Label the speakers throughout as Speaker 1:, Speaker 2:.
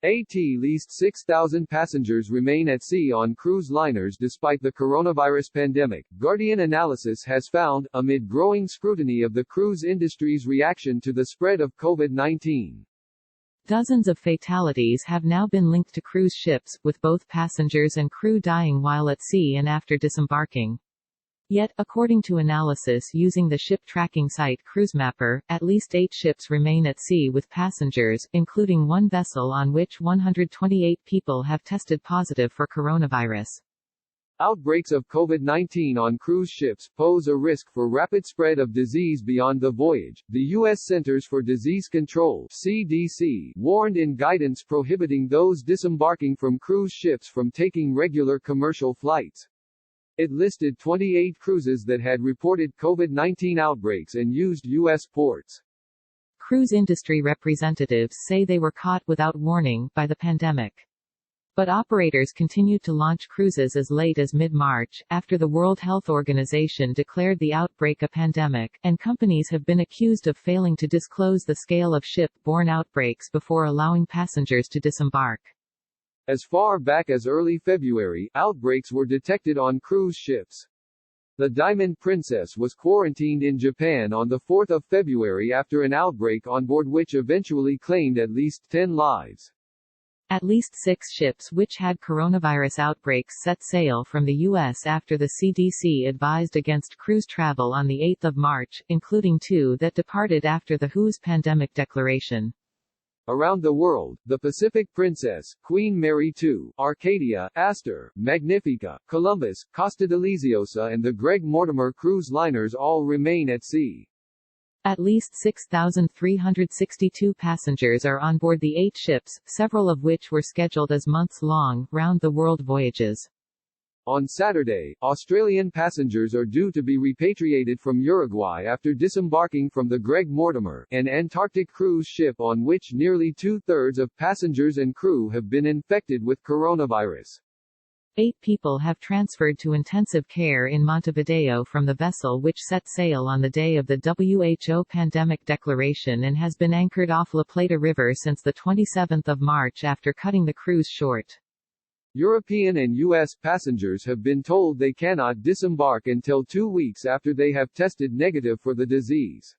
Speaker 1: At least 6,000 passengers remain at sea on cruise liners despite the coronavirus pandemic, Guardian analysis has found, amid growing scrutiny of the cruise industry's reaction to the spread of COVID-19.
Speaker 2: Dozens of fatalities have now been linked to cruise ships, with both passengers and crew dying while at sea and after disembarking. Yet, according to analysis using the ship tracking site CruiseMapper, at least 8 ships remain at sea with passengers, including one vessel on which 128 people have tested positive for coronavirus.
Speaker 1: Outbreaks of COVID-19 on cruise ships pose a risk for rapid spread of disease beyond the voyage, the U.S. Centers for Disease Control (CDC) warned in guidance prohibiting those disembarking from cruise ships from taking regular commercial flights. It listed 28 cruises that had reported COVID-19 outbreaks and used U.S. ports.
Speaker 2: Cruise industry representatives say they were caught without warning by the pandemic. But operators continued to launch cruises as late as mid-March, after the World Health Organization declared the outbreak a pandemic, and companies have been accused of failing to disclose the scale of ship-borne outbreaks before allowing passengers to disembark.
Speaker 1: As far back as early February, outbreaks were detected on cruise ships. The Diamond Princess was quarantined in Japan on 4 February after an outbreak on board which eventually claimed at least 10 lives.
Speaker 2: At least 6 ships which had coronavirus outbreaks set sail from the U.S. after the CDC advised against cruise travel on 8 March, including 2 that departed after the WHO's pandemic declaration.
Speaker 1: Around the world, the Pacific Princess, Queen Mary II, Arcadia, Astor, Magnifica, Columbus, Costa Deliciosa and the Greg Mortimer cruise liners all remain at sea.
Speaker 2: At least 6,362 passengers are on board the 8 ships, several of which were scheduled as months-long, round-the-world voyages.
Speaker 1: On Saturday, Australian passengers are due to be repatriated from Uruguay after disembarking from the Greg Mortimer, an Antarctic cruise ship on which nearly 2/3 of passengers and crew have been infected with coronavirus.
Speaker 2: 8 people have transferred to intensive care in Montevideo from the vessel which set sail on the day of the WHO pandemic declaration and has been anchored off La Plata River since 27 March after cutting the cruise short.
Speaker 1: European and U.S. passengers have been told they cannot disembark until 2 weeks after they have tested negative for the disease.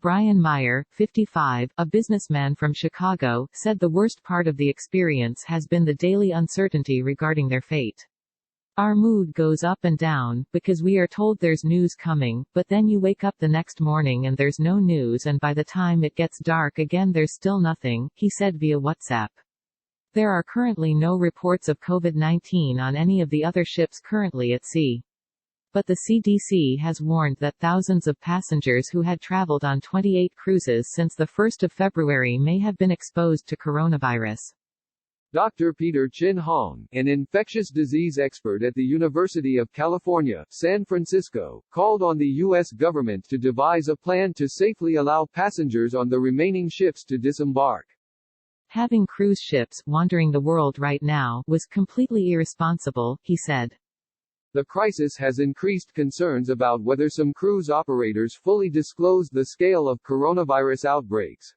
Speaker 2: Brian Meyer, 55, a businessman from Chicago, said the worst part of the experience has been the daily uncertainty regarding their fate. Our mood goes up and down, because we are told there's news coming, but then you wake up the next morning and there's no news and by the time it gets dark again there's still nothing, he said via WhatsApp. There are currently no reports of COVID-19 on any of the other ships currently at sea. But the CDC has warned that thousands of passengers who had traveled on 28 cruises since 1 February may have been exposed to coronavirus.
Speaker 1: Dr. Peter Chin Hong, an infectious disease expert at the University of California, San Francisco, called on the U.S. government to devise a plan to safely allow passengers on the remaining ships to disembark.
Speaker 2: Having cruise ships wandering the world right now was completely irresponsible, he said.
Speaker 1: The crisis has increased concerns about whether some cruise operators fully disclosed the scale of coronavirus outbreaks.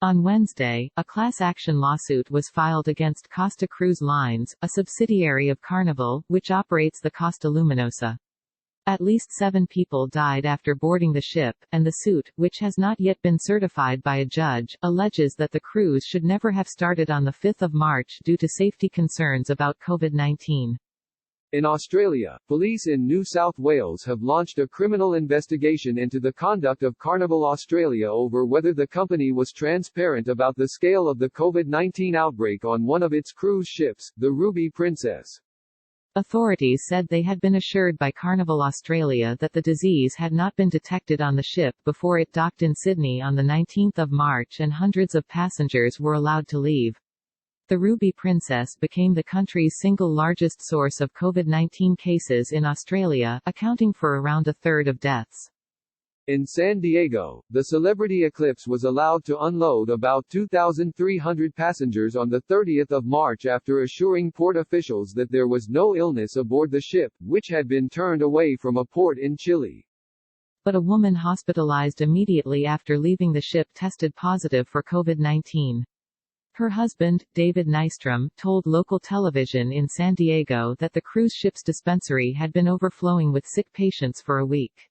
Speaker 2: On Wednesday, a class action lawsuit was filed against Costa Cruise Lines, a subsidiary of Carnival, which operates the Costa Luminosa. At least 7 people died after boarding the ship, and the suit, which has not yet been certified by a judge, alleges that the cruise should never have started on 5 March due to safety concerns about COVID-19.
Speaker 1: In Australia, police in New South Wales have launched a criminal investigation into the conduct of Carnival Australia over whether the company was transparent about the scale of the COVID-19 outbreak on one of its cruise ships, the Ruby Princess.
Speaker 2: Authorities said they had been assured by Carnival Australia that the disease had not been detected on the ship before it docked in Sydney on 19 March and hundreds of passengers were allowed to leave. The Ruby Princess became the country's single largest source of COVID-19 cases in Australia, accounting for around a third of deaths.
Speaker 1: In San Diego, the Celebrity Eclipse was allowed to unload about 2,300 passengers on 30 March after assuring port officials that there was no illness aboard the ship, which had been turned away from a port in Chile.
Speaker 2: But a woman hospitalized immediately after leaving the ship tested positive for COVID-19. Her husband, David Nystrom, told local television in San Diego that the cruise ship's dispensary had been overflowing with sick patients for a week.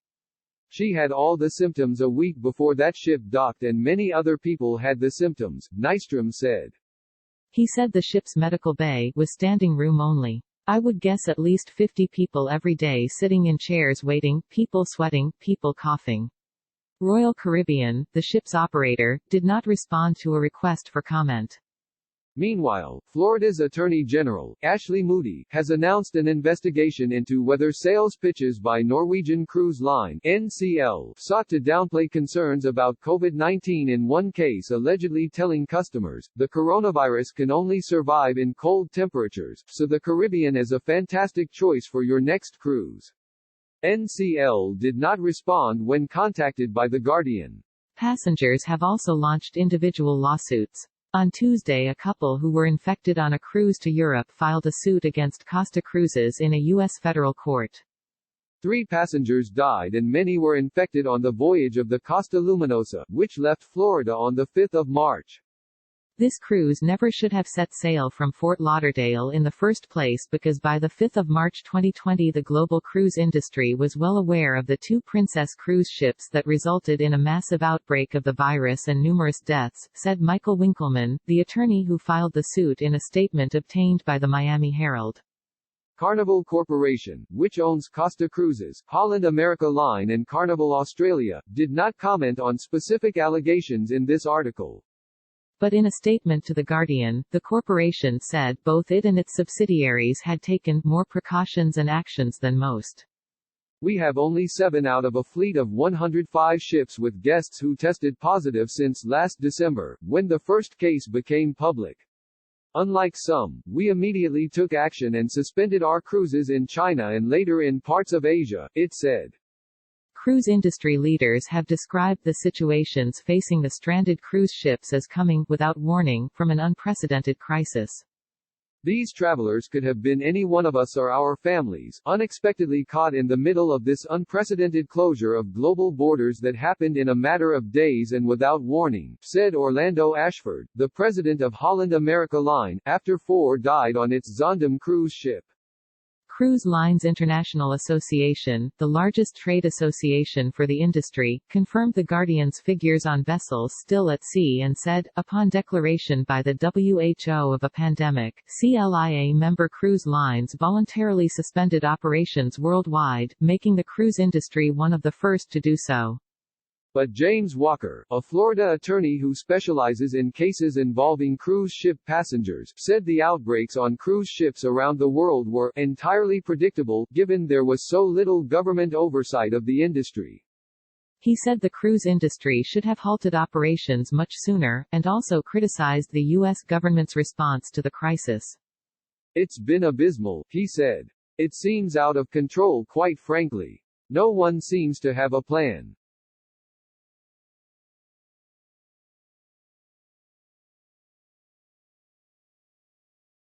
Speaker 1: She had all the symptoms a week before that ship docked and many other people had the symptoms, Nystrom said.
Speaker 2: He said the ship's medical bay was standing room only. I would guess at least 50 people every day sitting in chairs waiting, people sweating, people coughing. Royal Caribbean, the ship's operator, did not respond to a request for comment.
Speaker 1: Meanwhile, Florida's Attorney General, Ashley Moody, has announced an investigation into whether sales pitches by Norwegian Cruise Line (NCL) sought to downplay concerns about COVID-19 in one case, allegedly telling customers, the coronavirus can only survive in cold temperatures, so the Caribbean is a fantastic choice for your next cruise. NCL did not respond when contacted by The Guardian.
Speaker 2: Passengers have also launched individual lawsuits. On Tuesday, a couple who were infected on a cruise to Europe filed a suit against Costa Cruises in a U.S. federal court.
Speaker 1: 3 passengers died and many were infected on the voyage of the Costa Luminosa, which left Florida on the 5th of March.
Speaker 2: This cruise never should have set sail from Fort Lauderdale in the first place because by the 5th of March 2020 the global cruise industry was well aware of the 2 Princess cruise ships that resulted in a massive outbreak of the virus and numerous deaths, said Michael Winkleman, the attorney who filed the suit in a statement obtained by the Miami Herald.
Speaker 1: Carnival Corporation, which owns Costa Cruises, Holland America Line and Carnival Australia, did not comment on specific allegations in this article.
Speaker 2: But in a statement to The Guardian, the corporation said both it and its subsidiaries had taken more precautions and actions than most.
Speaker 1: We have only 7 out of a fleet of 105 ships with guests who tested positive since last December, when the first case became public. Unlike some, we immediately took action and suspended our cruises in China and later in parts of Asia, it said.
Speaker 2: Cruise industry leaders have described the situations facing the stranded cruise ships as coming, without warning, from an unprecedented crisis.
Speaker 1: These travelers could have been any one of us or our families, unexpectedly caught in the middle of this unprecedented closure of global borders that happened in a matter of days and without warning, said Orlando Ashford, the president of Holland America Line, after 4 died on its Zaandam cruise ship.
Speaker 2: Cruise Lines International Association, the largest trade association for the industry, confirmed The Guardian's figures on vessels still at sea and said, upon declaration by the WHO of a pandemic, CLIA member cruise lines voluntarily suspended operations worldwide, making the cruise industry one of the first to do so.
Speaker 1: But James Walker, a Florida attorney who specializes in cases involving cruise ship passengers, said the outbreaks on cruise ships around the world were entirely predictable, given there was so little government oversight of the industry.
Speaker 2: He said the cruise industry should have halted operations much sooner, and also criticized the U.S. government's response to the crisis.
Speaker 1: It's been abysmal, he said. It seems out of control, quite frankly. No one seems to have a plan.